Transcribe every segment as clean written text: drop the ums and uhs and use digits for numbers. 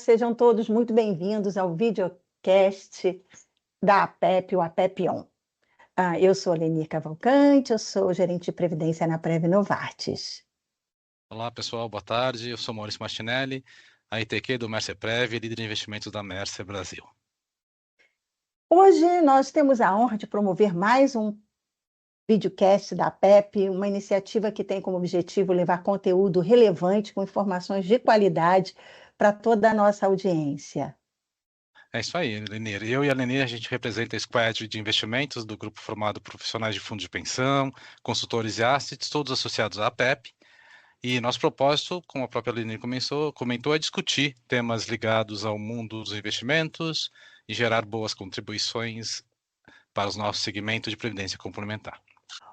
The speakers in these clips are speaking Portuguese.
sejam todos muito bem-vindos ao videocast da APEP, o APEP On. Eu sou a Lenir Cavalcante, eu sou gerente de Previdência na Prev Novartis. Olá, pessoal, boa tarde. Eu sou Maurício Martinelli, a ITQ do Mercer Prev, líder de investimentos da Mercer Brasil. Hoje nós temos a honra de promover mais um videocast da APEP, uma iniciativa que tem como objetivo levar conteúdo relevante com informações de qualidade para toda a nossa audiência. É isso aí, Lenir. Eu e a Lenir, a gente representa a Squad de investimentos do grupo formado por profissionais de fundos de pensão, consultores e assets, todos associados à APEP. E nosso propósito, como a própria Lenir comentou, é discutir temas ligados ao mundo dos investimentos e gerar boas contribuições para o nosso segmento de previdência complementar.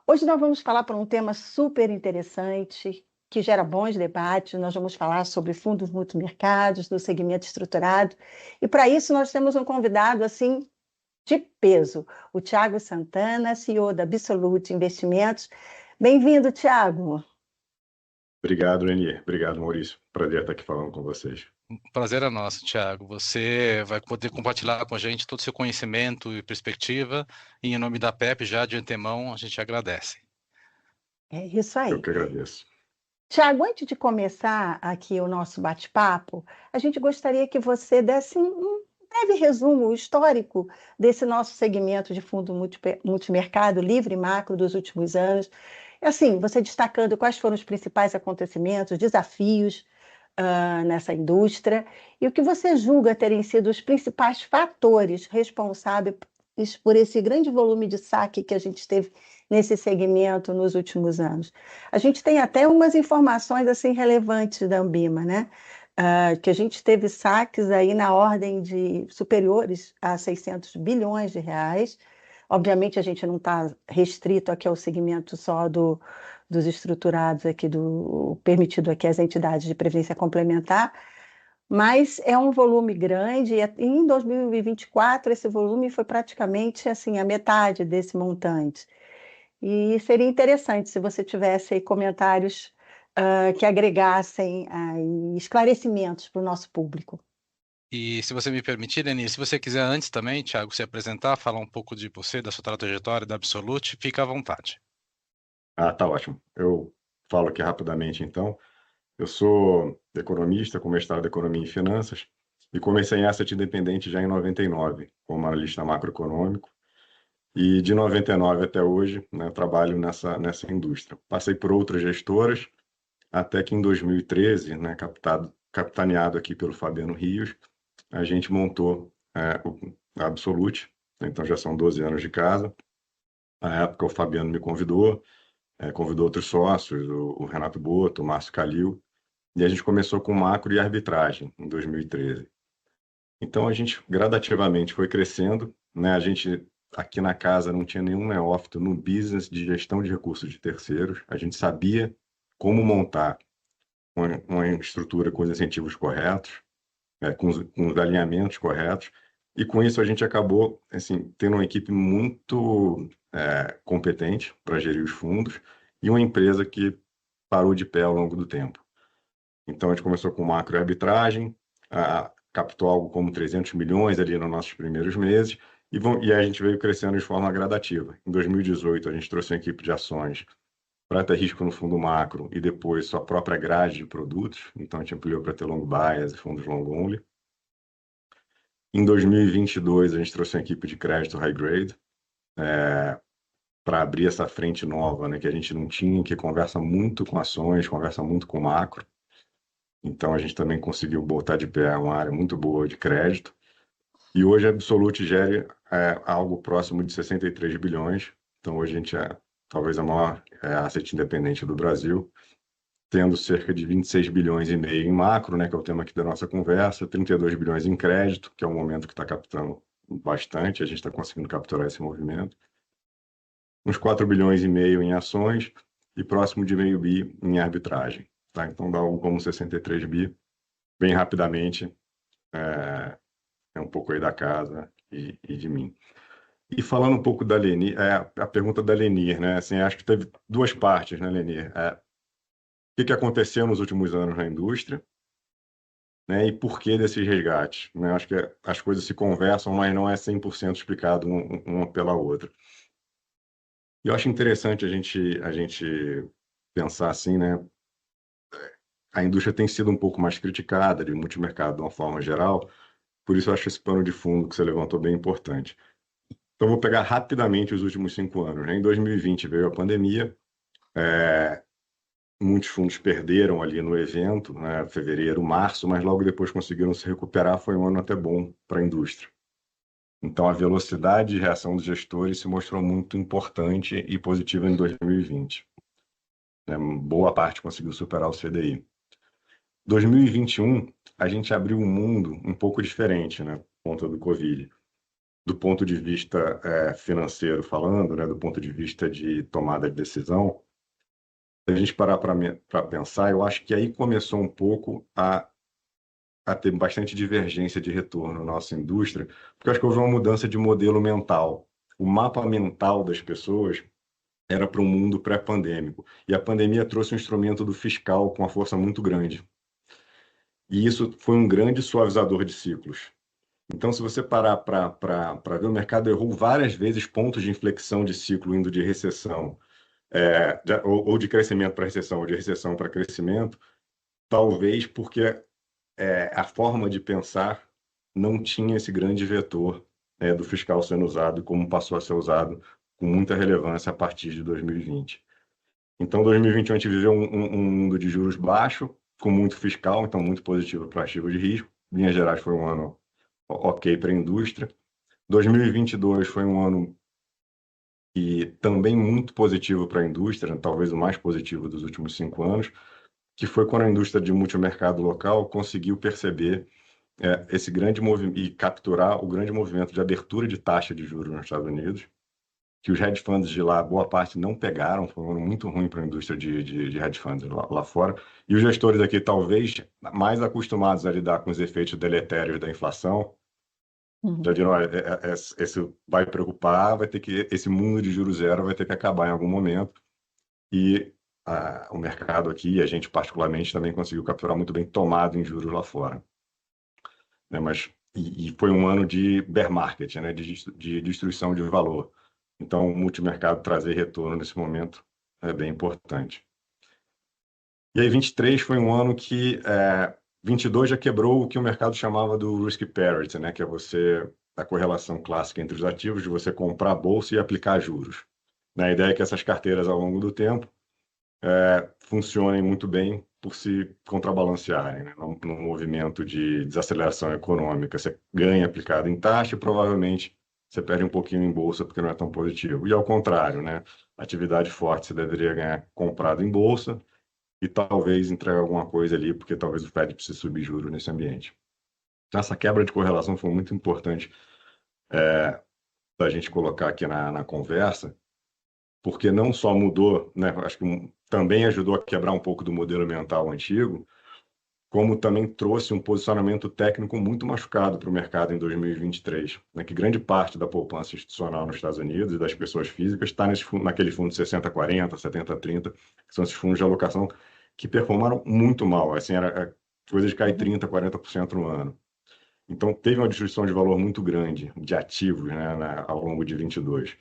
Hoje nós vamos falar por um tema super interessante, que gera bons debates. Nós vamos falar sobre fundos multimercados, do segmento estruturado. E para isso nós temos um convidado assim de peso, o Thiago Santana, CEO da Absolute Investimentos. Bem-vindo, Thiago. Obrigado, Lenir. Obrigado, Maurício. Prazer estar aqui falando com vocês. Prazer é nosso, Thiago. Você vai poder compartilhar com a gente todo o seu conhecimento e perspectiva. E em nome da APEP, já de antemão, a gente agradece. É isso aí. Eu que agradeço. Thiago, antes de começar aqui o nosso bate-papo, a gente gostaria que você desse um breve resumo histórico desse nosso segmento de fundo multimercado livre e macro dos últimos anos. Assim, você destacando quais foram os principais acontecimentos, desafios nessa indústria e o que você julga terem sido os principais fatores responsáveis por esse grande volume de saque que a gente teve nesse segmento nos últimos anos. A gente tem até umas informações assim relevantes da Ambima, né? Que a gente teve saques aí na ordem de superiores a 600 bilhões de reais. Obviamente a gente não está restrito aqui ao segmento só dos estruturados aqui, permitido aqui às entidades de previdência complementar, mas é um volume grande, e em 2024 esse volume foi praticamente assim, a metade desse montante. E seria interessante se você tivesse aí comentários que agregassem esclarecimentos para o nosso público. E se você me permitir, Lenir, se você quiser antes também, Thiago, se apresentar, falar um pouco de você, da sua trajetória, da Absolute, fica à vontade. Tá ótimo. Eu falo aqui rapidamente, então. Eu sou economista com mestrado em Economia e Finanças e comecei em Asset Independente já em 99, como analista macroeconômico. E de 99 até hoje, né, trabalho nessa indústria. Passei por outras gestoras, até que em 2013, né, capitaneado aqui pelo Fabiano Rios, a gente montou a Absolute, então já são 12 anos de casa. Na época o Fabiano me convidou outros sócios, o Renato Boto, o Márcio Calil, e a gente começou com macro e arbitragem em 2013. Então a gente gradativamente foi crescendo, né? A gente aqui na casa não tinha nenhum neófito no business de gestão de recursos de terceiros, a gente sabia como montar uma estrutura com os incentivos corretos, com os alinhamentos corretos, e com isso a gente acabou assim, tendo uma equipe muito competente para gerir os fundos e uma empresa que parou de pé ao longo do tempo. Então a gente começou com macro e arbitragem, captou algo como 300 milhões ali nos nossos primeiros meses, e a gente veio crescendo de forma gradativa. Em 2018 a gente trouxe uma equipe de ações para ter risco no fundo macro e depois sua própria grade de produtos, então a gente ampliou para ter long bias e fundos long only. Em 2022 a gente trouxe uma equipe de crédito high grade para abrir essa frente nova, né, que a gente não tinha, que conversa muito com ações, conversa muito com macro. Então a gente também conseguiu botar de pé uma área muito boa de crédito. E hoje a Absolute gera algo próximo de 63 bilhões. Então hoje a gente é talvez a maior asset independente do Brasil, tendo cerca de 26 bilhões e meio em macro, né, que é o tema aqui da nossa conversa, 32 bilhões em crédito, que é um momento que está captando bastante, a gente está conseguindo capturar esse movimento. Uns 4 bilhões e meio em ações e próximo de meio bi em arbitragem. Tá? Então dá algo como 63 bi, bem rapidamente, é um pouco aí da casa e de mim. E falando um pouco da Lenir, a pergunta da Lenir, né? Assim, acho que teve duas partes, né, Lenir? O que aconteceu nos últimos anos na indústria né? E por que desses resgates, né? Acho que as coisas se conversam, mas não é 100% explicado uma pela outra. E eu acho interessante a gente pensar assim, né? A indústria tem sido um pouco mais criticada de multimercado de uma forma geral, por isso eu acho esse pano de fundo que você levantou bem importante. Então, vou pegar rapidamente os últimos 5 anos, né? Em 2020 veio a pandemia, muitos fundos perderam ali no evento, né? Fevereiro, março, mas logo depois conseguiram se recuperar. Foi um ano até bom para a indústria. Então, a velocidade de reação dos gestores se mostrou muito importante e positiva em 2020. Né? Boa parte conseguiu superar o CDI. 2021, a gente abriu um mundo um pouco diferente, né? Por conta do Covid. Do ponto de vista financeiro falando, né? Do ponto de vista de tomada de decisão, se a gente parar para pensar, eu acho que aí começou um pouco a ter bastante divergência de retorno na nossa indústria, porque eu acho que houve uma mudança de modelo mental. O mapa mental das pessoas era para um mundo pré-pandêmico, e a pandemia trouxe um instrumento do fiscal com uma força muito grande. E isso foi um grande suavizador de ciclos. Então, se você parar para ver, o mercado errou várias vezes pontos de inflexão de ciclo indo de recessão, ou de crescimento para recessão, ou de recessão para crescimento, talvez porque a forma de pensar não tinha esse grande vetor do fiscal sendo usado, como passou a ser usado com muita relevância a partir de 2020. Então, 2021 a gente viveu um mundo de juros baixo, com muito fiscal, então muito positivo para ativos de risco. Em linhas gerais, foi um ano ok para a indústria. 2022 foi um ano e também muito positivo para a indústria, talvez o mais positivo dos últimos 5 anos, que foi quando a indústria de multimercado local conseguiu perceber esse grande movimento e capturar o grande movimento de abertura de taxa de juros nos Estados Unidos, que os hedge funds de lá, boa parte, não pegaram, foi um ano muito ruim para a indústria de hedge funds lá fora, e os gestores aqui, talvez mais acostumados a lidar com os efeitos deletérios da inflação, já viram, esse vai preocupar, esse mundo de juros zero vai ter que acabar em algum momento, e o mercado aqui, a gente particularmente, também conseguiu capturar muito bem tomado em juros lá fora. Né? E foi um ano de bear market, né? de destruição de valor. Então, o multimercado trazer retorno nesse momento é bem importante. E aí, 23 foi um ano que 22 já quebrou o que o mercado chamava do risk parity, né? Que é a correlação clássica entre os ativos, de você comprar a bolsa e aplicar juros. A ideia é que essas carteiras, ao longo do tempo, funcionem muito bem por se contrabalancearem, né? Num movimento de desaceleração econômica. Você ganha aplicado em taxa e provavelmente você perde um pouquinho em bolsa porque não é tão positivo. E ao contrário, né? Atividade forte você deveria ganhar comprado em bolsa e talvez entregar alguma coisa ali, porque talvez o Fed precise subir juros nesse ambiente. Então, essa quebra de correlação foi muito importante da gente colocar aqui na conversa, porque não só mudou, né? Acho que também ajudou a quebrar um pouco do modelo mental antigo, como também trouxe um posicionamento técnico muito machucado para o mercado em 2023, né? Que grande parte da poupança institucional nos Estados Unidos e das pessoas físicas está naquele fundo 60-40, 70-30, que são esses fundos de alocação que performaram muito mal, assim, era coisa de cair 30%, 40% no ano. Então, teve uma destruição de valor muito grande de ativos, né, ao longo de 22.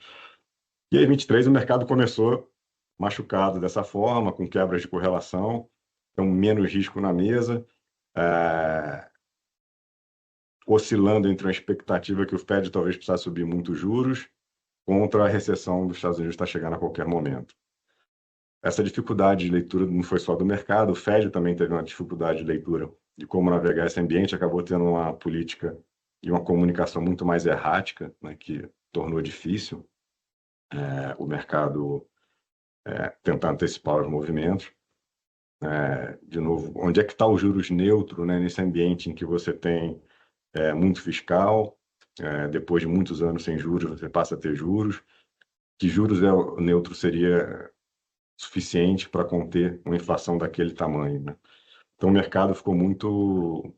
E aí, 23, o mercado começou machucado dessa forma, com quebras de correlação, então menos risco na mesa, oscilando entre uma expectativa que o Fed talvez precisasse subir muito juros, contra a recessão dos Estados Unidos está chegando a qualquer momento. Essa dificuldade de leitura não foi só do mercado, o Fed também teve uma dificuldade de leitura de como navegar esse ambiente, acabou tendo uma política e uma comunicação muito mais errática, né, que tornou difícil o mercado tentar antecipar os movimentos. De novo, onde é que está o juros neutro, né, nesse ambiente em que você tem muito fiscal, depois de muitos anos sem juros, você passa a ter juros, que juros neutro seria suficiente para conter uma inflação daquele tamanho, né? Então, o mercado ficou com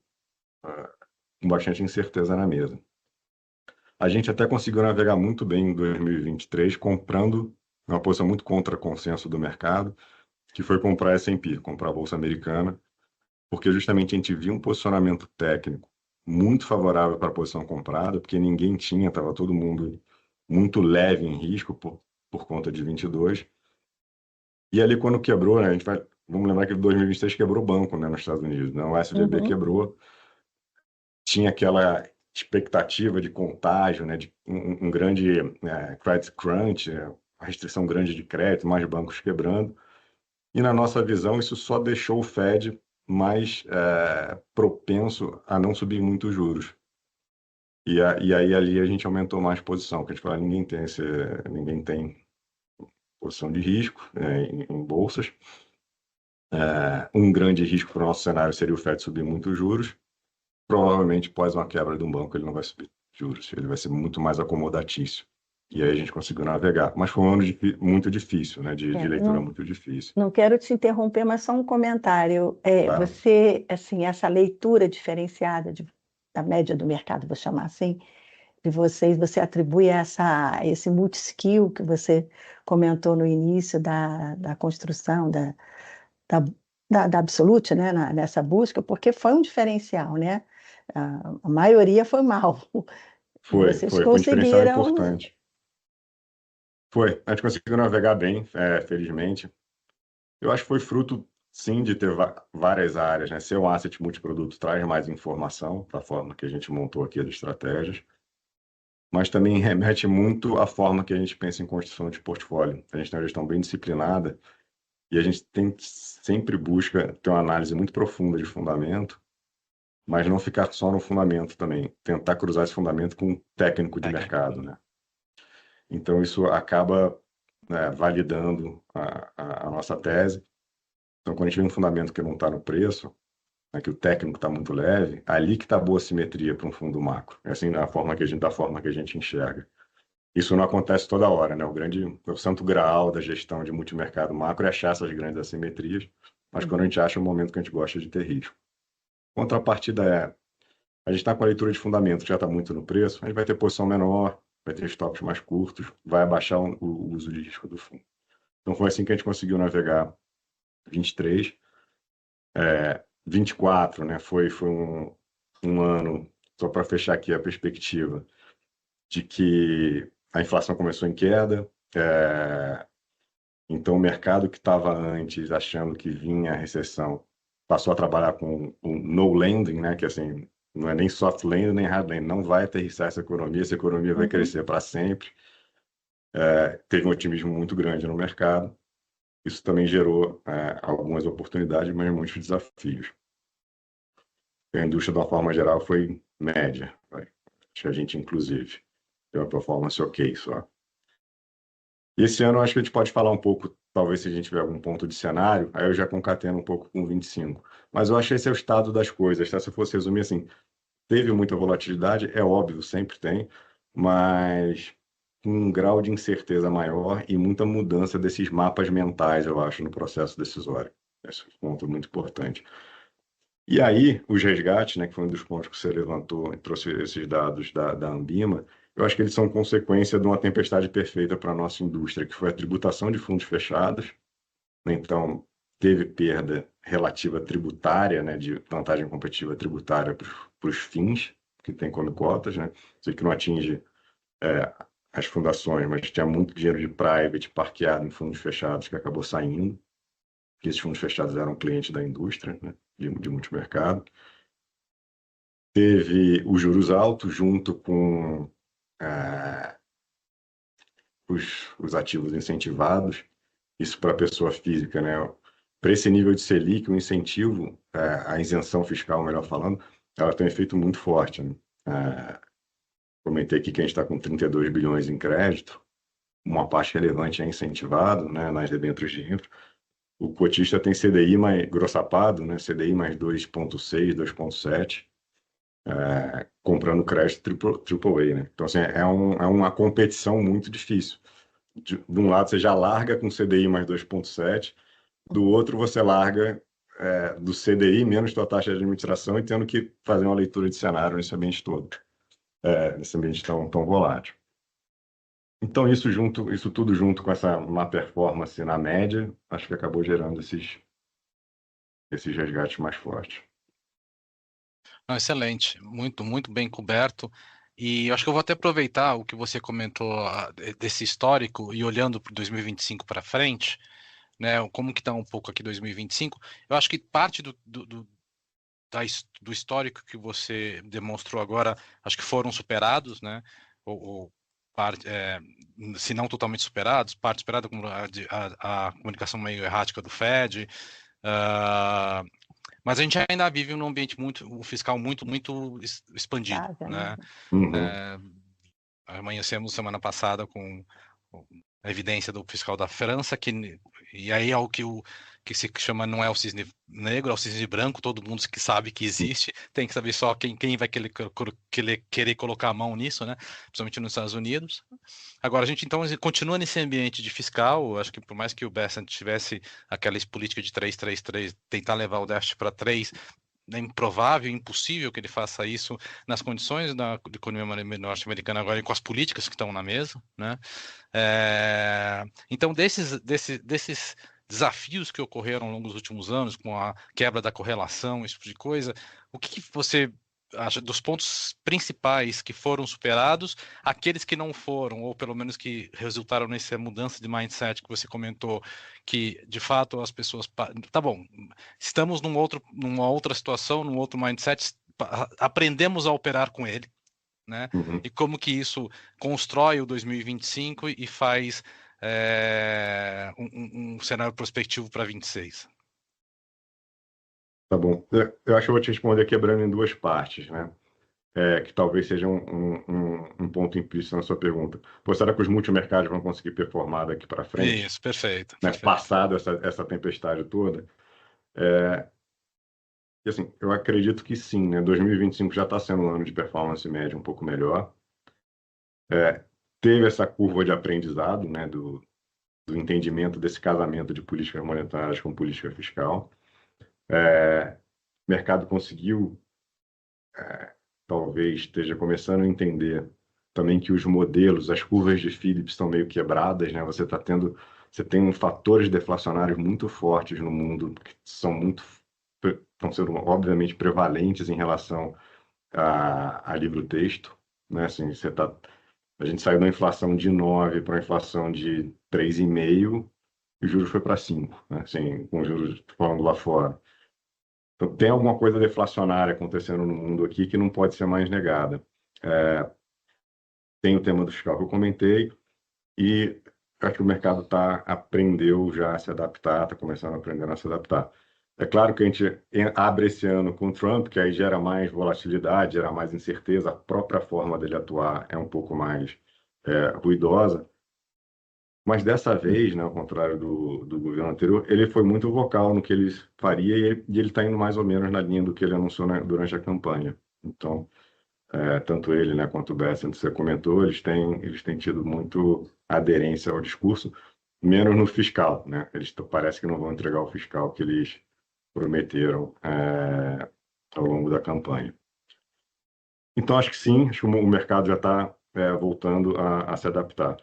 bastante incerteza na mesa. A gente até conseguiu navegar muito bem em 2023, comprando uma posição muito contra consenso do mercado, que foi comprar S&P, comprar a Bolsa Americana, porque justamente a gente viu um posicionamento técnico muito favorável para a posição comprada, porque ninguém tinha, estava todo mundo muito leve em risco por conta de 22. E ali quando quebrou, né, vamos lembrar que em 2023 quebrou o banco, né, nos Estados Unidos, né, o SVB Uhum. quebrou, tinha aquela expectativa de contágio, né, de um grande credit crunch, uma restrição grande de crédito, mais bancos quebrando. E na nossa visão, isso só deixou o Fed mais propenso a não subir muito os juros. E aí ali a gente aumentou mais posição, porque a gente fala, ninguém tem posição de risco em bolsas. Um grande risco para o nosso cenário seria o Fed subir muito os juros. Provavelmente, após uma quebra de um banco, ele não vai subir juros, ele vai ser muito mais acomodatício. E aí a gente conseguiu navegar. Mas foi um ano muito difícil, né? De leitura Não, muito difícil. não quero te interromper, mas só um comentário. Claro. Você, assim, essa leitura diferenciada da média do mercado, vou chamar assim, de vocês, você atribui esse multi-skill que você comentou no início da construção da, da Absolute, né, nessa busca, porque foi um diferencial, né? A maioria foi mal. E vocês Foi um diferencial conseguiram. importante. Foi. A gente conseguiu navegar bem, felizmente. Eu acho que foi fruto, sim, de ter várias áreas, né? Ser um asset multiproduto traz mais informação para a forma que a gente montou aqui as estratégias, mas também remete muito à forma que a gente pensa em construção de portfólio. A gente tem uma gestão bem disciplinada e a gente sempre busca ter uma análise muito profunda de fundamento, mas não ficar só no fundamento também, tentar cruzar esse fundamento com um técnico de mercado, né? Então, isso acaba, né, validando a nossa tese. Então, quando a gente vê um fundamento que não está no preço, né, que o técnico está muito leve, ali que está a boa simetria para um fundo macro. É assim, da forma que a gente enxerga. Isso não acontece toda hora, né? O santo graal da gestão de multimercado macro é achar essas grandes assimetrias, mas quando a gente acha o momento que a gente gosta de ter risco. Contrapartida a gente está com a leitura de fundamento, que já está muito no preço, a gente vai ter posição menor, vai ter estoques mais curtos, vai abaixar o uso de risco do fundo. Então foi assim que a gente conseguiu navegar 23. 24, né? Foi um ano, só para fechar aqui a perspectiva, de que a inflação começou em queda, então o mercado que estava antes achando que vinha a recessão passou a trabalhar com o no landing, né? Que assim, não é nem soft landing nem hard landing, não vai aterrissar essa economia vai Uhum. crescer para sempre. Teve um otimismo muito grande no mercado. Isso também gerou algumas oportunidades, mas muitos desafios. A indústria, de uma forma geral, foi média. Acho que a gente, inclusive, tem uma performance ok só. E esse ano, acho que a gente pode falar um pouco, talvez se a gente tiver algum ponto de cenário, aí eu já concateno um pouco com 25. Mas eu acho que esse é o estado das coisas, tá? Se eu fosse resumir assim, teve muita volatilidade, é óbvio, sempre tem, mas com um grau de incerteza maior e muita mudança desses mapas mentais, eu acho, no processo decisório. Esse é um ponto muito importante. E aí, os resgates, né, que foi um dos pontos que você levantou e trouxe esses dados da Ambima, eu acho que eles são consequência de uma tempestade perfeita para a nossa indústria, que foi a tributação de fundos fechados, né? Então, teve perda relativa tributária, né, de vantagem competitiva tributária para os FIIs, que tem como cotas, né? Sei que não atinge as fundações, mas tinha muito dinheiro de private parqueado em fundos fechados que acabou saindo, que esses fundos fechados eram clientes da indústria, né, de multimercado. Teve os juros altos junto com os ativos incentivados, isso para a pessoa física, né? Para esse nível de Selic, o incentivo, a isenção fiscal, melhor falando, ela tem um efeito muito forte, né? Comentei aqui que a gente está com 32 bilhões em crédito, uma parte relevante é incentivado, né, nas debêntures de infra. O cotista tem CDI mais grossapado, né, CDI mais 2,6, 2,7, comprando crédito AAA, né? Então, assim, é uma competição muito difícil. De um lado, você já larga com CDI mais 2,7, do outro, você larga do CDI menos sua taxa de administração e tendo que fazer uma leitura de cenário nesse ambiente todo, nesse ambiente tão volátil. Então, isso tudo junto com essa má performance na média, acho que acabou gerando esses resgates mais fortes. Não, excelente, muito, muito bem coberto. E eu acho que eu vou até aproveitar o que você comentou desse histórico e olhando para 2025 para frente, né? Como que está um pouco aqui 2025? Eu acho que parte do histórico que você demonstrou agora, acho que foram superados, né? Ou parte, se não totalmente superados, parte superada como a comunicação meio errática do Fed. Mas a gente ainda vive num ambiente um fiscal muito, muito expandido, Tá, né? Uhum. Amanhecemos semana passada com a evidência do fiscal da França, e aí é o que se chama, não é o cisne negro, é o cisne branco, todo mundo que sabe que existe, tem que saber só quem vai querer colocar a mão nisso, né? Principalmente nos Estados Unidos. Agora, a gente então continua nesse ambiente de fiscal, acho que por mais que o Bessent tivesse aquela política de 3-3-3, tentar levar o déficit para 3, é improvável, impossível que ele faça isso nas condições da economia norte-americana agora e com as políticas que estão na mesa, né? Então, desses desafios que ocorreram ao longo dos últimos anos, com a quebra da correlação, esse tipo de coisa, o que você acha dos pontos principais que foram superados, aqueles que não foram, ou pelo menos que resultaram nessa mudança de mindset que você comentou, que de fato as pessoas, tá bom, estamos numa outra situação, num outro mindset, aprendemos a operar com ele, né? Uhum. E como que isso constrói o 2025 e faz um cenário prospectivo para 26. Tá bom. Eu acho que eu vou te responder quebrando em duas partes, né? Que talvez seja um ponto implícito na sua pergunta. Pô, será que os multimercados vão conseguir performar daqui para frente, Isso, perfeito, né? perfeito. Passado essa tempestade toda? E assim, eu acredito que sim, né? 2025 já está sendo um ano de performance média um pouco melhor. Teve essa curva de aprendizado, né? Do entendimento desse casamento de políticas monetárias com política fiscal. O mercado conseguiu, talvez esteja começando a entender também que os modelos, as curvas de Phillips estão meio quebradas, né? Você tem fatores deflacionários muito fortes no mundo que estão sendo obviamente prevalentes em relação a livro-texto, né? Assim, a gente saiu da inflação de 9 para uma inflação de 3,5 e o juros foi para 5, né? Assim, com os juros falando lá fora. Então, tem alguma coisa deflacionária acontecendo no mundo aqui que não pode ser mais negada. Tem o tema do fiscal que eu comentei e acho que o mercado aprendeu já a se adaptar, está começando a aprender a se adaptar. É claro que a gente abre esse ano com o Trump, que aí gera mais volatilidade, gera mais incerteza, a própria forma dele atuar é um pouco mais ruidosa, mas dessa vez, né, ao contrário do governo anterior, ele foi muito vocal no que ele faria e ele está indo mais ou menos na linha do que ele anunciou durante a campanha. Então, tanto ele, né, quanto o Bessent, você comentou, eles têm tido muito aderência ao discurso, menos no fiscal, né? Eles parece que não vão entregar o fiscal que eles prometeram ao longo da campanha. Então, acho que sim, acho que o mercado já está voltando a se adaptar.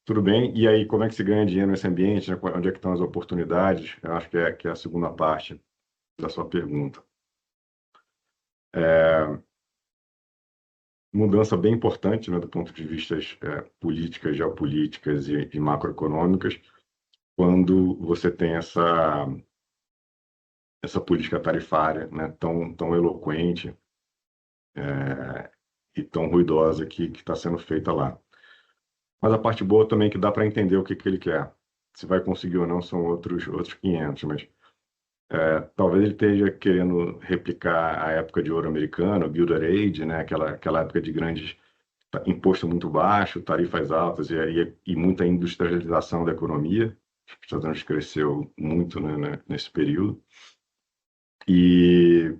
Tudo bem, e aí como é que se ganha dinheiro nesse ambiente, né? Onde é que estão as oportunidades? Eu acho que é a segunda parte da sua pergunta. Mudança bem importante, né, do ponto de vista políticas, geopolíticas e macroeconômicas, quando você tem essa política tarifária, né, tão eloquente e tão ruidosa que está sendo feita lá. Mas a parte boa também é que dá para entender o que ele quer. Se vai conseguir ou não são outros 500, mas talvez ele esteja querendo replicar a época de ouro americano, Gilded Age, né, aquela época de grandes imposto muito baixo, tarifas altas e muita industrialização da economia. Os Estados Unidos cresceu muito, né, nesse período. E,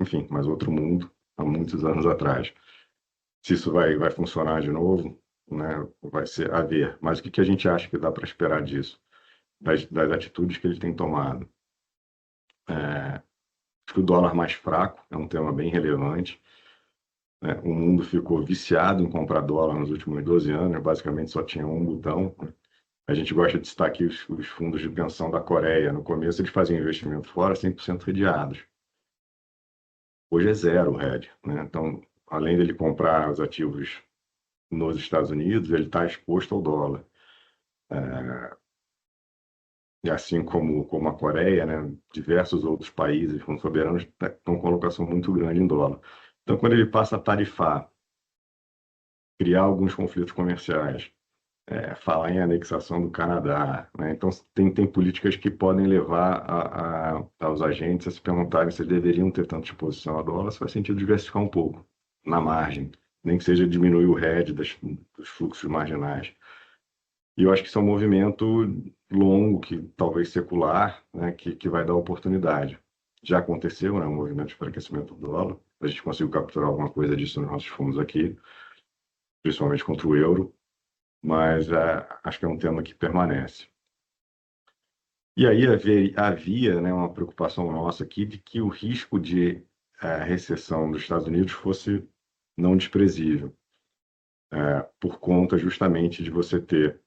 enfim, mas outro mundo, há muitos anos atrás. Se isso vai funcionar de novo, né, vai ser a ver. Mas o que a gente acha que dá para esperar disso? Das atitudes que ele tem tomado. Acho que o dólar mais fraco é um tema bem relevante. O mundo ficou viciado em comprar dólar nos últimos 12 anos, basicamente só tinha um botão, né? A gente gosta de citar aqui os fundos de pensão da Coreia. No começo, eles faziam investimento fora 100% rediados. Hoje é zero o hedge, né? Então, além dele comprar os ativos nos Estados Unidos, ele está exposto ao dólar. E assim como a Coreia, né, diversos outros países fundos soberanos estão com colocação muito grande em dólar. Então, quando ele passa a tarifar, criar alguns conflitos comerciais, falar em anexação do Canadá, né? Então, tem políticas que podem levar aos agentes a se perguntarem se eles deveriam ter tanta exposição a dólar, se faz sentido diversificar um pouco, na margem, nem que seja diminuir o hedge dos fluxos marginais. E eu acho que isso é um movimento longo, que talvez secular, né, que vai dar oportunidade. Já aconteceu, né, um movimento de enfraquecimento do dólar, a gente conseguiu capturar alguma coisa disso nos nossos fundos aqui, principalmente contra o euro, mas acho que é um tema que permanece. E aí havia, né, uma preocupação nossa aqui de que o risco de recessão dos Estados Unidos fosse não desprezível, por conta justamente de você ter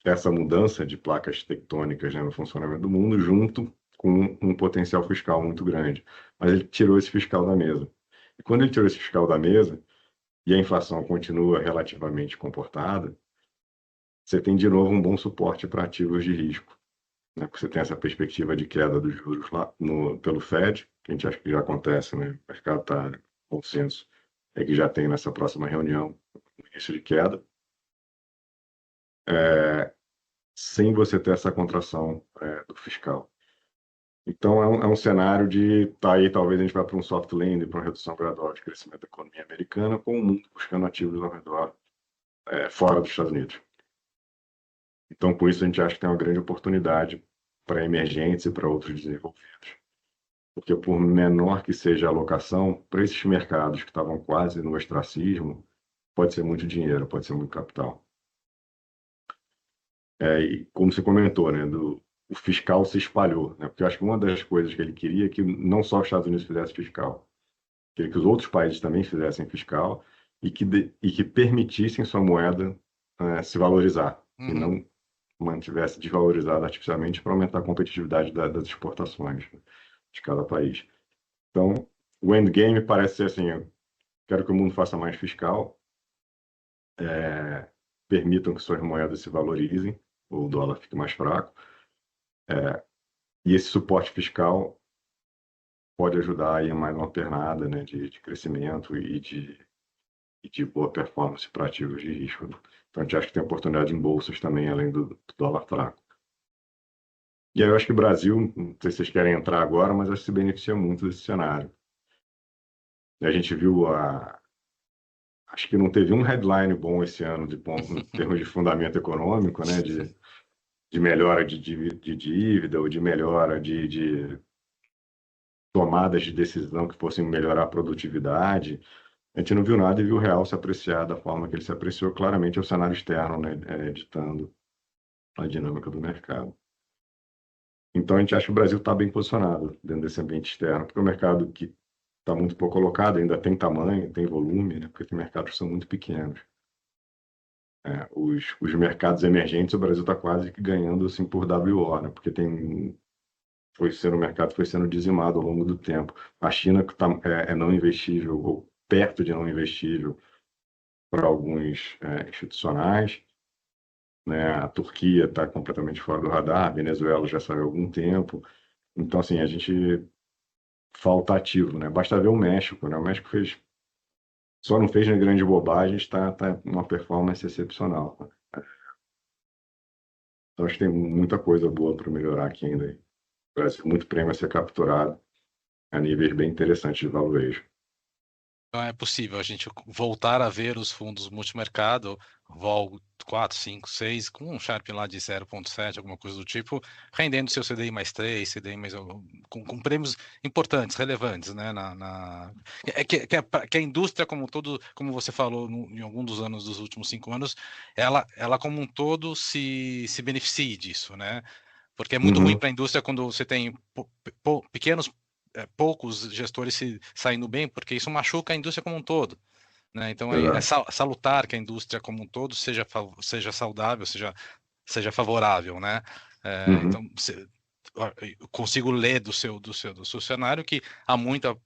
essa mudança de placas tectônicas, né, no funcionamento do mundo, junto com um potencial fiscal muito grande. Mas ele tirou esse fiscal da mesa. E quando ele tirou esse fiscal da mesa, e a inflação continua relativamente comportada, você tem de novo um bom suporte para ativos de risco, né? Porque você tem essa perspectiva de queda dos juros lá pelo Fed, que a gente acha que já acontece, né? O mercado está com consenso, é que já tem nessa próxima reunião um início de queda, sem você ter essa contração do fiscal. Então, é um cenário de tá aí, talvez a gente vá para um soft landing, para uma redução gradual de crescimento da economia americana, com o mundo buscando ativos ao redor, fora dos Estados Unidos. Então, com isso, a gente acha que tem uma grande oportunidade para emergentes e para outros desenvolvidos. Porque, por menor que seja a alocação, para esses mercados que estavam quase no ostracismo, pode ser muito dinheiro, pode ser muito capital. E como você comentou, né, o fiscal se espalhou, né, porque eu acho que uma das coisas que ele queria é que não só os Estados Unidos fizessem fiscal, queria que os outros países também fizessem fiscal e que permitissem sua moeda se valorizar, e não mantivesse desvalorizada artificialmente para aumentar a competitividade das exportações, né, de cada país. Então, o endgame parece ser assim: eu quero que o mundo faça mais fiscal, permitam que suas moedas se valorizem, o dólar fique mais fraco, e esse suporte fiscal pode ajudar aí a mais uma pernada, né, de crescimento e de boa performance para ativos de risco. Então, a gente acha que tem oportunidade em bolsas também, além do dólar fraco. E aí eu acho que o Brasil, não sei se vocês querem entrar agora, mas acho que se beneficia muito desse cenário. E a gente viu acho que não teve um headline bom esse ano em termos de fundamento econômico, né, de melhora de dívida ou de melhora de tomadas de decisão que fossem melhorar a produtividade. A gente não viu nada e viu o real se apreciar da forma que ele se apreciou. Claramente é o cenário externo, né, ditando a dinâmica do mercado. Então, a gente acha que o Brasil está bem posicionado dentro desse ambiente externo, porque o mercado que está muito pouco colocado ainda tem tamanho, tem volume, né, porque os mercados são muito pequenos. Os mercados emergentes, o Brasil está quase que ganhando assim, por WO, né, porque o mercado foi sendo dizimado ao longo do tempo. A China é não investível, ou perto de não investível para alguns institucionais, né? A Turquia está completamente fora do radar, a Venezuela já saiu há algum tempo. Então, assim, a gente falta ativo, né? Basta ver o México, né? O México só não fez grande bobagem, está uma performance excepcional. Então, acho que tem muita coisa boa para melhorar aqui ainda. O Brasil, muito prêmio a ser capturado a níveis bem interessantes de valuation. Então é possível a gente voltar a ver os fundos multimercado, vol 4, 5, 6, com um Sharpe lá de 0,7, alguma coisa do tipo, rendendo seu CDI mais 3, CDI mais... com prêmios importantes, relevantes, né? Que a indústria como um todo, como você falou em algum dos anos dos últimos 5 anos, ela como um todo se beneficie disso, né? Porque é muito ruim para a indústria quando você tem poucos gestores saindo bem, porque isso machuca a indústria como um todo, né? Então é salutar que a indústria como um todo seja saudável, seja seja favorável, né? Uhum. Então, eu consigo ler do seu cenário que há muita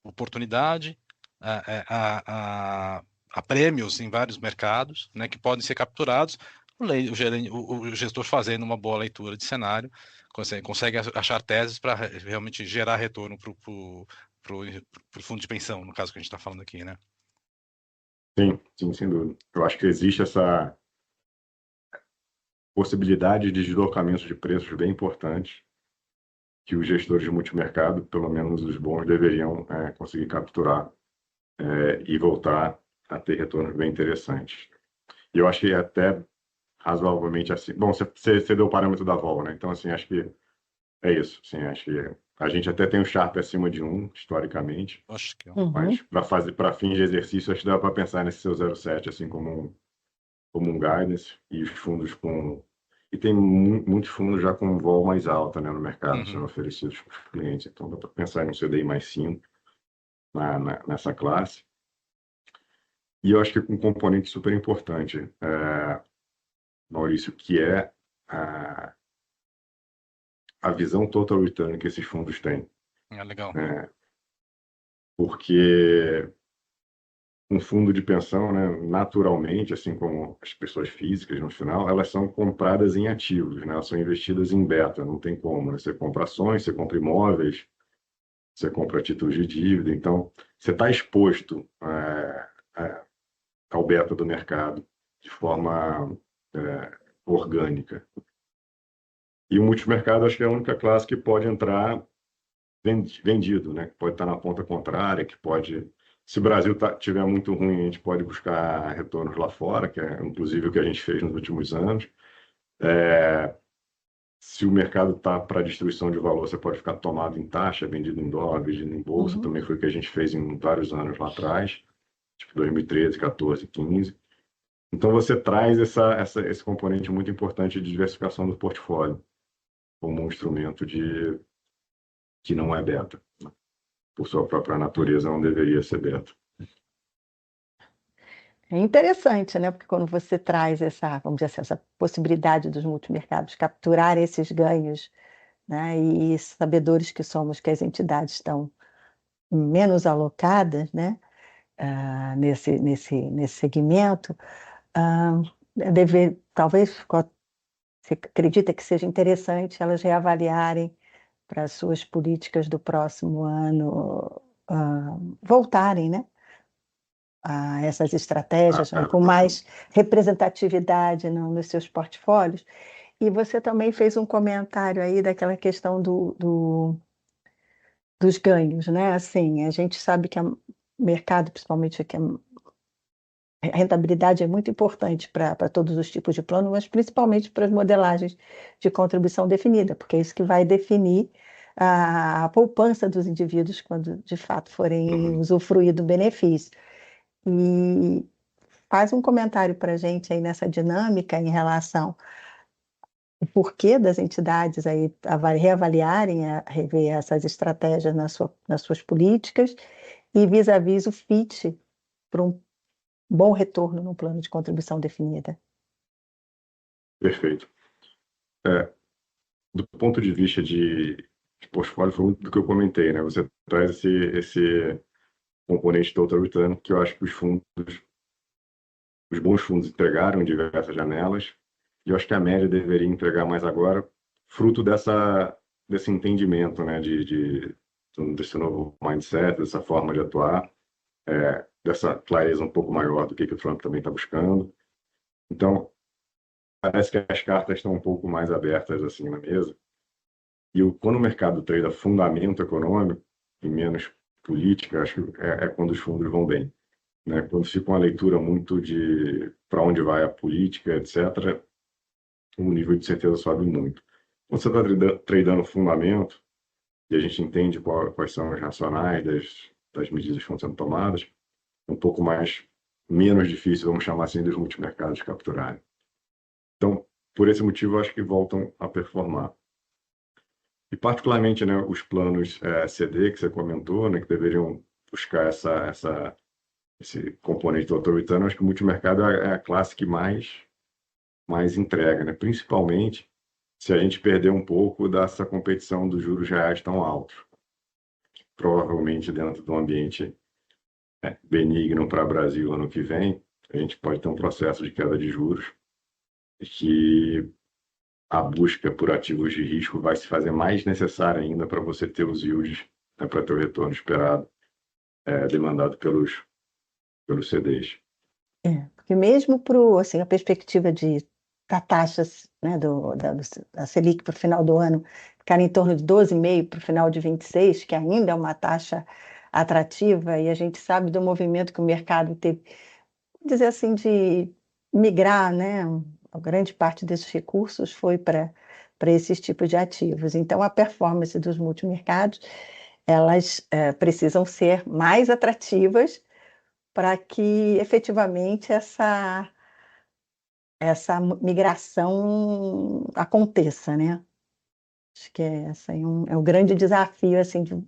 oportunidade, há prêmios em vários mercados, né, que podem ser capturados. O gestor fazendo uma boa leitura de cenário consegue achar teses para realmente gerar retorno para o fundo de pensão, no caso que a gente está falando aqui, né? Sim, sem dúvida. Eu acho que existe essa possibilidade de deslocamento de preços bem importante que os gestores de multimercado, pelo menos os bons, deveriam conseguir capturar e voltar a ter retornos bem interessantes. E eu achei até razoavelmente assim. Bom, você deu o parâmetro da vol, né? Então, assim, acho que é isso. Assim, acho que a gente até tem um Sharpe acima de 1, historicamente, Acho que mas para fins de exercício, acho que dá para pensar nesse seu 0,7 assim como um guidance, e os fundos com. E tem muitos fundos já com vol mais alta, né, no mercado, sendo oferecidos para os clientes. Então, dá para pensar em um CDI mais 5 nessa classe. E eu acho que um componente super importante, Maurício, que é a visão total return que esses fundos têm. legal. Porque um fundo de pensão, né, naturalmente, assim como as pessoas físicas, no final, elas são compradas em ativos, né? Elas são investidas em beta, não tem como, né? Você compra ações, você compra imóveis, você compra títulos de dívida, então você está exposto ao beta do mercado de forma orgânica. E o multimercado, acho que é a única classe que pode entrar vendido, né? Que pode estar na ponta contrária, que pode... Se o Brasil tiver muito ruim, a gente pode buscar retornos lá fora, que é inclusive o que a gente fez nos últimos anos. Se o mercado está para destruição de valor, você pode ficar tomado em taxa, vendido em dólar, vendido em bolsa. Também foi o que a gente fez em vários anos lá atrás, tipo 2013, 14, 15. Então você traz esse componente muito importante de diversificação do portfólio como um instrumento que não é beta. Por sua própria natureza, não deveria ser beta. É interessante, né? Porque quando você traz essa, vamos dizer assim, essa possibilidade dos multimercados capturar esses ganhos, né? E sabedores que somos que as entidades estão menos alocadas, né? Nesse segmento, talvez você acredita que seja interessante elas reavaliarem para as suas políticas do próximo ano voltarem, né? A essas estratégias, né, com mais representatividade nos seus portfólios. E você também fez um comentário aí daquela questão dos ganhos, né? Assim, a gente sabe que o mercado, principalmente aqui, a rentabilidade é muito importante para todos os tipos de plano, mas principalmente para as modelagens de contribuição definida, porque é isso que vai definir a poupança dos indivíduos quando de fato forem usufruir do benefício. E faz um comentário para a gente aí nessa dinâmica em relação ao porquê das entidades aí reavaliarem, rever essas estratégias nas suas políticas e vis-à-vis o FIT para um bom retorno no plano de contribuição definida. Perfeito. Do ponto de vista de portfólio, foi muito do que eu comentei, né? Você traz esse componente total return que eu acho que os bons fundos entregaram em diversas janelas, e eu acho que a média deveria entregar mais agora, fruto desse entendimento, né, desse novo mindset, dessa forma de atuar, dessa clareza um pouco maior do que o Trump também está buscando. Então, parece que as cartas estão um pouco mais abertas assim na mesa. E quando o mercado trade fundamento econômico e menos política, acho que é quando os fundos vão bem, né? Quando fica uma leitura muito de para onde vai a política, etc., o nível de certeza sobe muito. Quando você está tradando fundamento, e a gente entende quais são os racionais das medidas que estão sendo tomadas, é um pouco menos difícil, vamos chamar assim, dos multimercados capturarem. Então, por esse motivo, eu acho que voltam a performar. E particularmente, né, os planos CD que você comentou, né, que deveriam buscar esse componente do autoritário, acho que o multimercado é a classe que mais mais entrega, né? Principalmente se a gente perder um pouco dessa competição dos juros reais tão altos. Provavelmente dentro de um ambiente benigno para o Brasil ano que vem, a gente pode ter um processo de queda de juros que a busca por ativos de risco vai se fazer mais necessária ainda para você ter os yields, né, para ter o retorno esperado, demandado pelos CDs. Porque mesmo para assim, a perspectiva da taxa, né, da Selic para o final do ano ficar em torno de 12,5% para o final de 26, que ainda é uma taxa atrativa, e a gente sabe do movimento que o mercado teve, vou dizer assim, de migrar, né? A grande parte desses recursos foi para esses tipos de ativos. Então, a performance dos multimercados, elas precisam ser mais atrativas para que efetivamente essa migração aconteça, né? Acho que esse é um grande desafio assim, de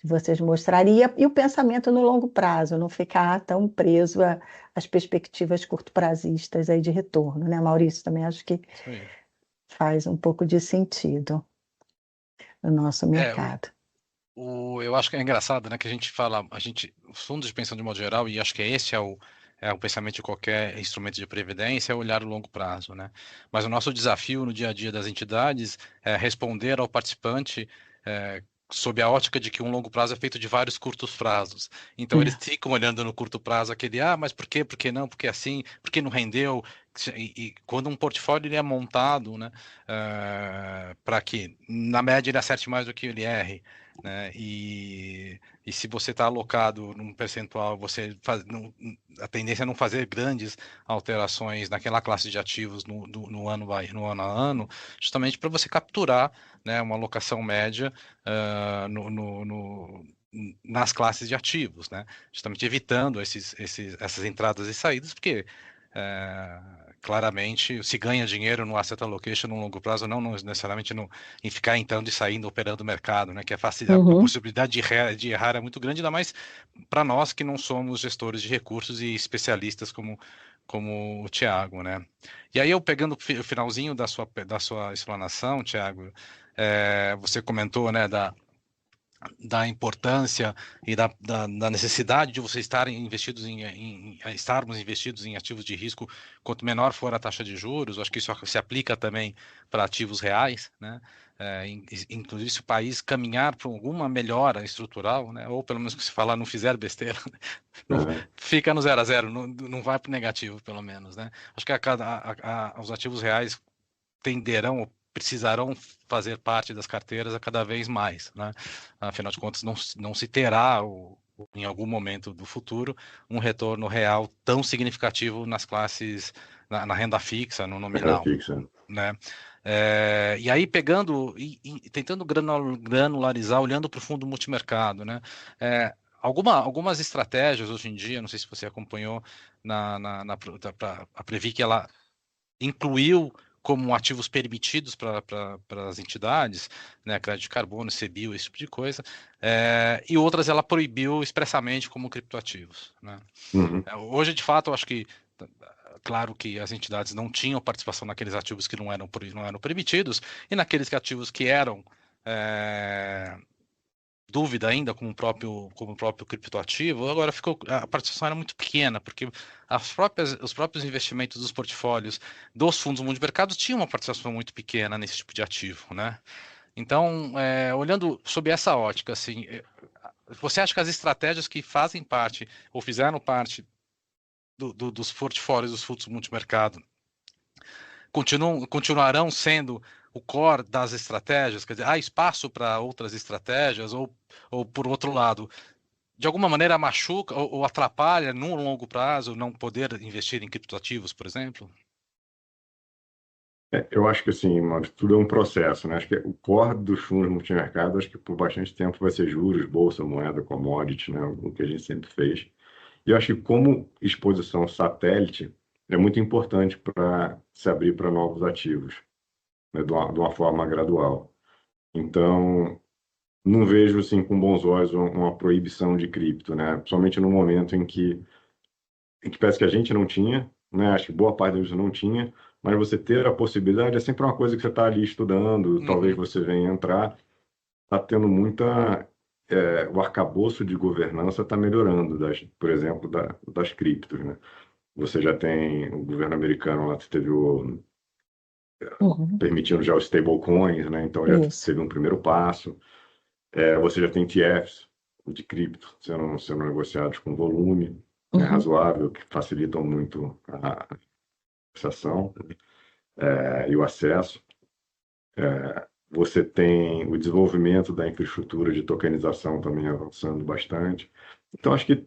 vocês mostrarem. E o pensamento no longo prazo, não ficar tão preso às perspectivas curto-prazistas aí de retorno, né, Maurício? Também acho que Isso aí. faz um pouco de sentido no nosso mercado. Eu acho que é engraçado, né, que a gente fala, os fundos de pensão de modo geral, e acho que esse é o pensamento de qualquer instrumento de previdência, é olhar o longo prazo, né? Mas o nosso desafio no dia a dia das entidades é responder ao participante sob a ótica de que um longo prazo é feito de vários curtos prazos. Então eles ficam olhando no curto prazo aquele, mas por quê? Por que não? Por que assim? Por que não rendeu? E quando um portfólio ele é montado, né, para que na média ele acerte mais do que ele erre, né? E se você está alocado num percentual, a tendência é não fazer grandes alterações naquela classe de ativos no ano a ano, justamente para você capturar, né, uma alocação média nas classes de ativos, né? Justamente evitando essas entradas e saídas, porque claramente se ganha dinheiro no asset allocation no longo prazo, não necessariamente em ficar entrando e saindo, operando o mercado, né? Que a possibilidade de errar é muito grande, ainda mais para nós que não somos gestores de recursos e especialistas como o Thiago, né? E aí eu pegando o finalzinho da sua explanação, Thiago, você comentou, né, da importância e da necessidade de vocês estarem investidos estarmos investidos em ativos de risco, quanto menor for a taxa de juros. Acho que isso se aplica também para ativos reais, né? Inclusive se o país caminhar para alguma melhora estrutural, né? Ou pelo menos que se falar não fizer besteira, fica no 0 a 0, não vai para o negativo, pelo menos, né? Acho que os ativos reais precisarão fazer parte das carteiras a cada vez mais, né? Afinal de contas, não se terá, em algum momento do futuro, um retorno real tão significativo nas classes, na renda fixa, no nominal, né? E aí pegando e tentando granularizar, olhando para o fundo multimercado, né? Algumas estratégias hoje em dia, não sei se você acompanhou a Previ, que ela incluiu como ativos permitidos para as entidades, né, crédito de carbono, CBIO, esse tipo de coisa, e outras ela proibiu expressamente como criptoativos, né? Hoje, de fato, eu acho que, claro que as entidades não tinham participação naqueles ativos que não eram permitidos, e naqueles ativos que eram dúvida ainda como o próprio criptoativo, agora a participação era muito pequena, porque os próprios investimentos dos portfólios dos fundos multimercados tinham uma participação muito pequena nesse tipo de ativo, né? Então, olhando sob essa ótica, assim, você acha que as estratégias que fazem parte ou fizeram parte dos portfólios dos fundos multimercado continuarão sendo o core das estratégias? Quer dizer, há espaço para outras estratégias? Ou por outro lado, de alguma maneira machuca ou atrapalha, no longo prazo, não poder investir em criptoativos, por exemplo? Eu acho que assim, tudo é um processo, né? Acho que o core dos fundos multimercado, acho que por bastante tempo vai ser juros, bolsa, moeda, commodity, né? O que a gente sempre fez. E eu acho que como exposição satélite é muito importante para se abrir para novos ativos, né? De uma forma gradual. Então, não vejo assim com bons olhos uma proibição de cripto, né? Principalmente no momento em que parece que a gente não tinha, né? Acho que boa parte deles não tinha mas você ter a possibilidade é sempre uma coisa que você está ali estudando, talvez você venha entrar, está tendo muita... o arcabouço de governança está melhorando, por exemplo, das criptos, né? Você já tem o governo americano lá, teve permitindo já os stablecoins, né? Então já Isso. teve um primeiro passo. Você já tem ETFs de cripto sendo negociados com volume razoável, que facilitam muito a negociação e o acesso. Você tem o desenvolvimento da infraestrutura de tokenização também avançando bastante. Então, acho que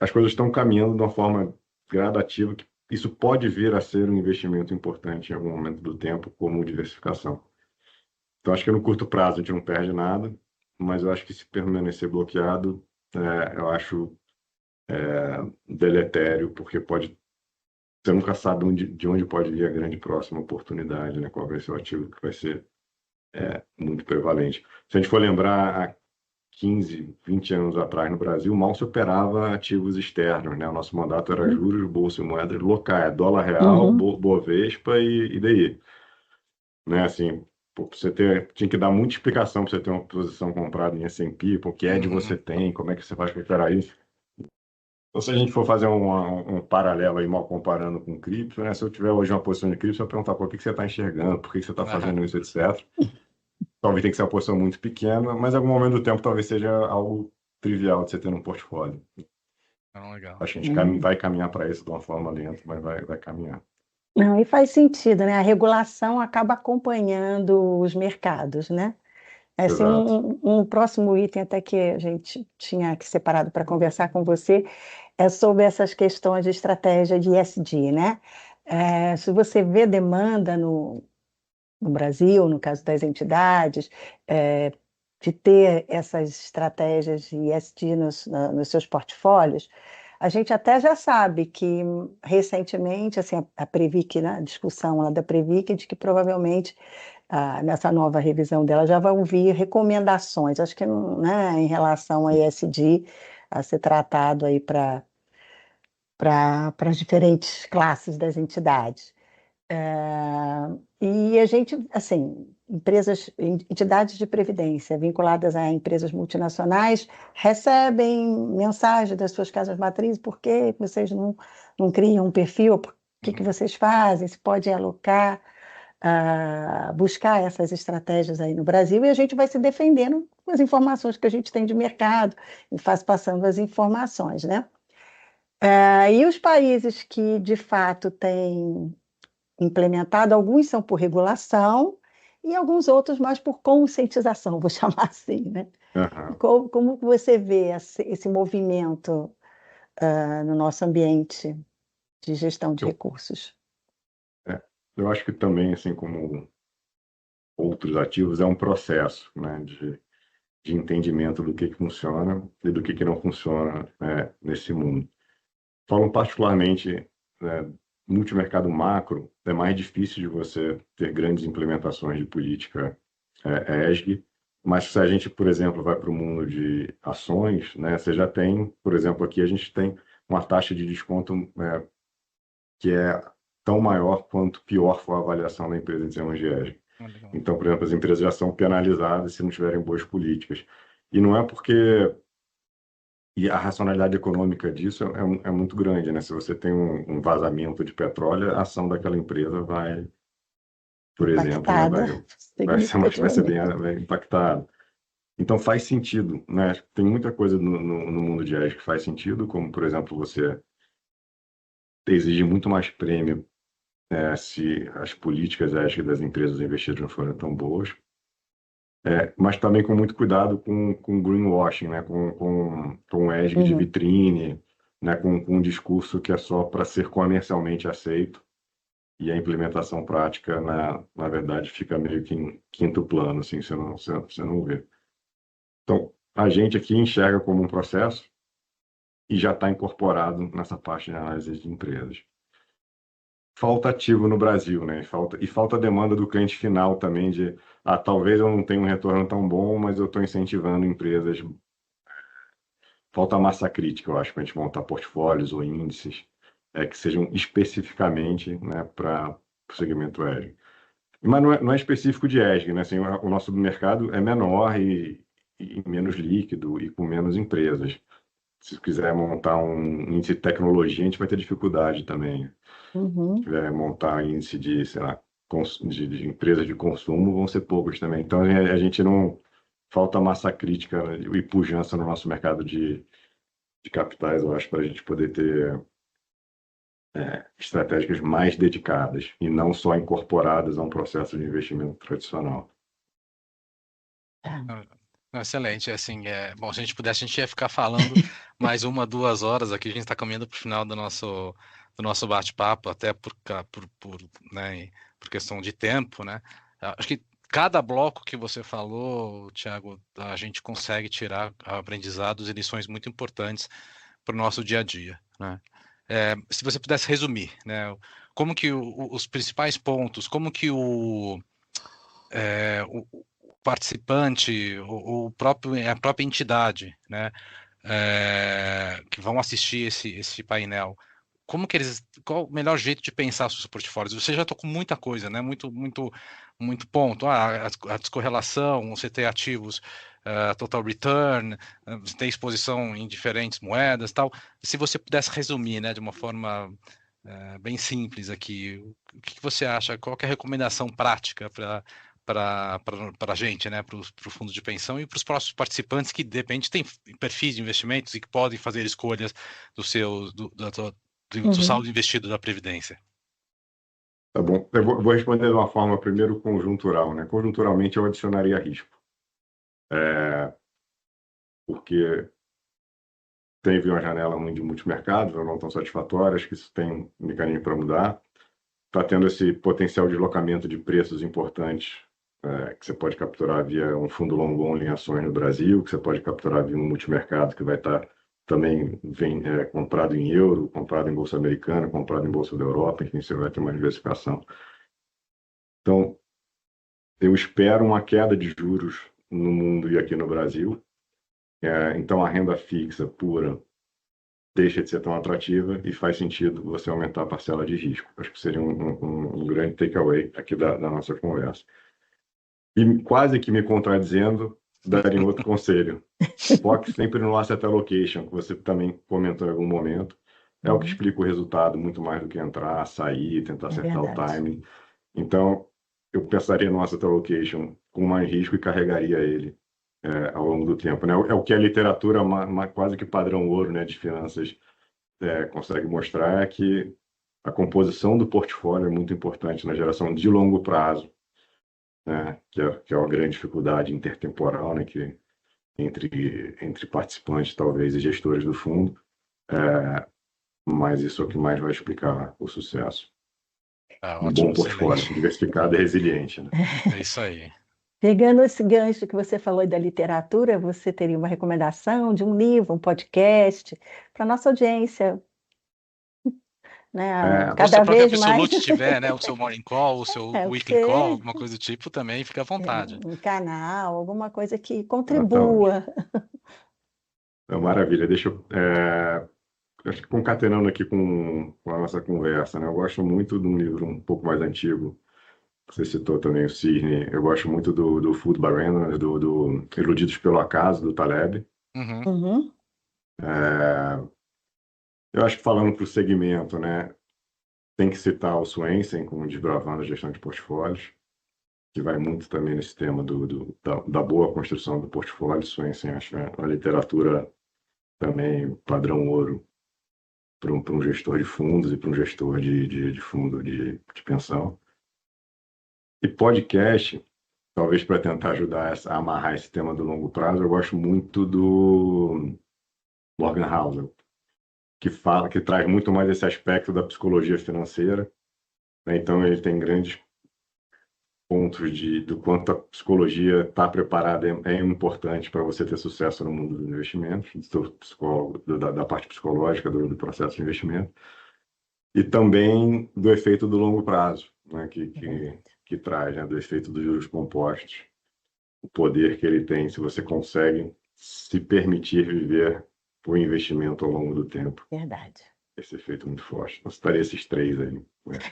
as coisas estão caminhando de uma forma gradativa, que isso pode vir a ser um investimento importante em algum momento do tempo, como diversificação. Então, acho que no curto prazo a gente não perde nada, mas eu acho que se permanecer bloqueado, eu acho deletério, porque você nunca sabe de onde pode vir a grande próxima oportunidade, né? Qual vai ser o ativo que vai ser muito prevalente. Se a gente for lembrar, há 15, 20 anos atrás no Brasil, mal se operava ativos externos, né? O nosso mandato era juros, bolsa e moedas locais, dólar real, Bovespa e DI. Né? Assim, tinha que dar muita explicação para você ter uma posição comprada em S&P, porque você tem, como é que você faz para operar isso. Então, se a gente for fazer um paralelo aí, mal comparando com cripto, né? Se eu tiver hoje uma posição de cripto, você vai perguntar por que você está enxergando, por que você está fazendo isso, etc. Talvez tenha que ser uma posição muito pequena, mas em algum momento do tempo talvez seja algo trivial de você ter no portfólio. Legal. Acho que a gente vai caminhar para isso de uma forma lenta, mas vai caminhar. Não, e faz sentido, né? A regulação acaba acompanhando os mercados, né? Esse é um próximo item até que a gente tinha aqui separado para conversar com você é sobre essas questões de estratégia de ESG, né? Se você vê demanda no Brasil, no caso das entidades, de ter essas estratégias de ESG nos seus portfólios, a gente até já sabe que, recentemente, assim, a Previc, né, a discussão lá da Previc, de que provavelmente, nessa nova revisão dela, já vão vir recomendações, acho que, né, em relação a ESG, a ser tratado aí para as diferentes classes das entidades. E a gente, assim, entidades de previdência vinculadas a empresas multinacionais recebem mensagem das suas casas matrizes: por que vocês não criam um perfil, o que vocês fazem, se podem alocar, buscar essas estratégias aí no Brasil, e a gente vai se defendendo com as informações que a gente tem de mercado e faz passando as informações, né? E os países que, de fato, têm implementado, alguns são por regulação e alguns outros mais por conscientização, vou chamar assim, né? Como você vê esse movimento no nosso ambiente de gestão de recursos? Eu acho que também, assim como outros ativos, é um processo, né, de entendimento do que funciona e do que não funciona, né, nesse mundo. Falando particularmente, né, multimercado macro, é mais difícil de você ter grandes implementações de política ESG, mas se a gente, por exemplo, vai para o mundo de ações, né, você já tem, por exemplo, aqui a gente tem uma taxa de desconto que é tão maior quanto pior for a avaliação da empresa em termos de ESG. Então, por exemplo, as empresas já são penalizadas se não tiverem boas políticas. E não é porque... E a racionalidade econômica disso é muito grande, né? Se você tem um vazamento de petróleo, a ação daquela empresa vai, por exemplo, né, vai ser bem impactada. Então faz sentido, né? Tem muita coisa no mundo de ESG que faz sentido, como, por exemplo, você exige muito mais prêmio se as políticas ESG das empresas investidas não forem tão boas. Mas também com muito cuidado com greenwashing, né? com ESG de vitrine, né? com um discurso que é só para ser comercialmente aceito, e a implementação prática, na verdade, fica meio que em quinto plano, assim, você não vê. Então, a gente aqui enxerga como um processo e já está incorporado nessa parte de análise de empresas. Falta ativo no Brasil, né? Falta demanda do cliente final também talvez eu não tenha um retorno tão bom, mas eu estou incentivando empresas. Falta massa crítica, eu acho, para a gente montar portfólios ou índices que sejam especificamente, né, para segmento ESG. Mas não é específico de ESG, né? Assim, o nosso mercado é menor e menos líquido e com menos empresas. Se quiser montar um índice de tecnologia, a gente vai ter dificuldade também. Se quiser montar índice de, sei lá, de empresas de consumo, vão ser poucos também. Então, a gente não... Falta massa crítica, né, e pujança no nosso mercado de capitais, eu acho, para a gente poder ter estratégicas mais dedicadas e não só incorporadas a um processo de investimento tradicional. Excelente, assim, bom, se a gente pudesse, a gente ia ficar falando mais 1, 2 horas aqui, a gente está caminhando para o final do nosso bate-papo, até né, por questão de tempo, né? Acho que cada bloco que você falou, Thiago, a gente consegue tirar aprendizados e lições muito importantes para o nosso dia a dia, né? Se você pudesse resumir, né, como que os principais pontos, como que o participante, a própria entidade, né, que vão assistir esse painel, qual o melhor jeito de pensar seus portfólios? Você já tocou muita coisa, né? Muito ponto. A descorrelação, você ter ativos, total return, você ter exposição em diferentes moedas, tal. Se você pudesse resumir, né, de uma forma bem simples aqui, o que você acha? Qual que é a recomendação prática para a gente, né, para o fundo de pensão e para os próximos participantes que, de repente, têm perfis de investimentos e que podem fazer escolhas do saldo investido da Previdência? Tá bom. Eu vou responder de uma forma, primeiro, conjuntural, né? Conjunturalmente, eu adicionaria risco. Porque teve uma janela ruim de multimercados, ou não tão satisfatória, acho que isso tem um mecanismo para mudar. Está tendo esse potencial de deslocamento de preços importantes, que você pode capturar via um fundo long only em ações no Brasil, que você pode capturar via um multimercado que vai estar também comprado em euro, comprado em bolsa americana, comprado em bolsa da Europa, enfim, você vai ter uma diversificação. Então, eu espero uma queda de juros no mundo e aqui no Brasil. Então, a renda fixa pura deixa de ser tão atrativa e faz sentido você aumentar a parcela de risco. Acho que seria um grande takeaway aqui da nossa conversa. E quase que me contradizendo, daria um outro conselho. Foque sempre no asset allocation, que você também comentou em algum momento. É o que explica o resultado, muito mais do que entrar, sair, tentar acertar o timing. Então, eu pensaria no asset allocation com mais risco e carregaria ele ao longo do tempo, né? É o que a literatura quase que padrão ouro, né, de finanças consegue mostrar, é que a composição do portfólio é muito importante na geração de longo prazo, né, que é uma grande dificuldade intertemporal, né, que entre participantes, talvez, e gestores do fundo, mas isso é o que mais vai explicar o sucesso. Um bom portfólio, diversificado e resiliente, né? É isso aí. Pegando esse gancho que você falou da literatura, você teria uma recomendação de um livro, um podcast para nossa audiência, né? Cada vez mais. Se o Lute tiver, né, o seu morning call, o seu weekly call, alguma coisa do tipo, também fica à vontade. Um canal, alguma coisa que contribua. Maravilha. Deixa eu acho que concatenando aqui com a nossa conversa, né? Eu gosto muito de um livro um pouco mais antigo. Você citou também o Cisne. Eu gosto muito do Food by Randomness, do Iludidos pelo Acaso, do Taleb. Eu acho que falando para o segmento, né, tem que citar o Swensen com Desbravando a Gestão de Portfólios, que vai muito também nesse tema da boa construção do portfólio. Swensen, acho uma literatura também padrão ouro para um gestor de fundos e para um gestor de fundo de pensão. E podcast, talvez para tentar ajudar a amarrar esse tema do longo prazo, eu gosto muito do Morgan Housel, que traz muito mais esse aspecto da psicologia financeira, né? Então, ele tem grandes pontos do quanto a psicologia está preparada é importante para você ter sucesso no mundo dos investimentos, da parte psicológica do processo de investimento, e também do efeito do longo prazo, né, que traz, né, do efeito dos juros compostos, o poder que ele tem se você consegue se permitir viver o investimento ao longo do tempo. Verdade. esse efeito muito forte. Então, estaria esses três aí. Né?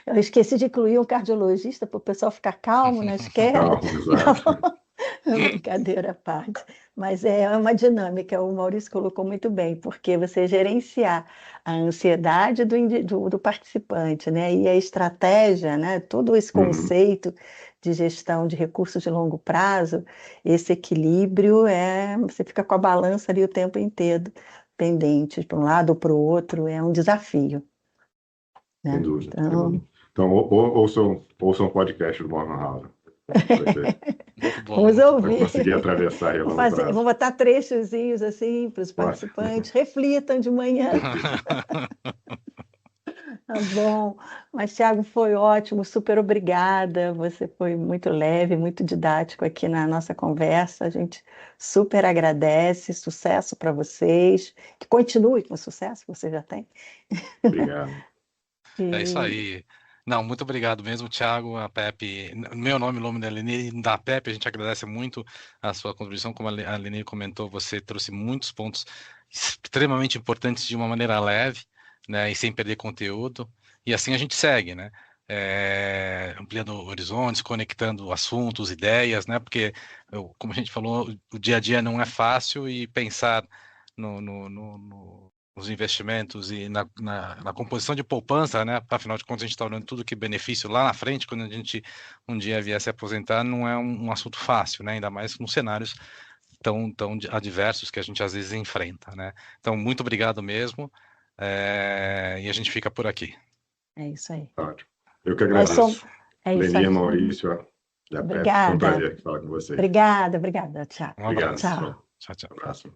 Eu esqueci de incluir um cardiologista para o pessoal ficar calmo nas quedas. Calmo, exato. Brincadeira à parte. Mas é uma dinâmica, o Maurício colocou muito bem, porque você gerenciar a ansiedade do participante, né? E a estratégia, né? Todo esse conceito de gestão de recursos de longo prazo, esse equilíbrio você fica com a balança ali o tempo inteiro, pendente para um lado ou para o outro, é um desafio. Né? Sem dúvida. Então ouçam o podcast do Morgan House. Vamos ouvir. Conseguir atravessar aí. Vou botar trechozinhos assim para os participantes, reflitam de manhã. Tá bom, mas Thiago, foi ótimo, super obrigada. Você foi muito leve, muito didático aqui na nossa conversa. A gente super agradece, sucesso para vocês, que continue com o sucesso que você já tem. Obrigado. É isso aí. Não, muito obrigado mesmo, Thiago, a Pepe, meu nome da Lenir e da Pepe, a gente agradece muito a sua contribuição, como a Lenir comentou, você trouxe muitos pontos extremamente importantes de uma maneira leve, né, e sem perder conteúdo, e assim a gente segue, né, ampliando horizontes, conectando assuntos, ideias, né, porque, como a gente falou, o dia a dia não é fácil e pensar nos investimentos e na composição de poupança, né? Afinal de contas, a gente está olhando tudo que benefício lá na frente, quando a gente um dia vier se aposentar, não é um assunto fácil, né? Ainda mais com cenários tão adversos que a gente às vezes enfrenta, né? Então, muito obrigado mesmo, e a gente fica por aqui. É isso aí. Ótimo. Eu que agradeço. Lenir, Maurício, obrigada. Foi um prazer falar com vocês. Obrigada. Tchau. Um abraço. Tchau. Tchau. Um abraço.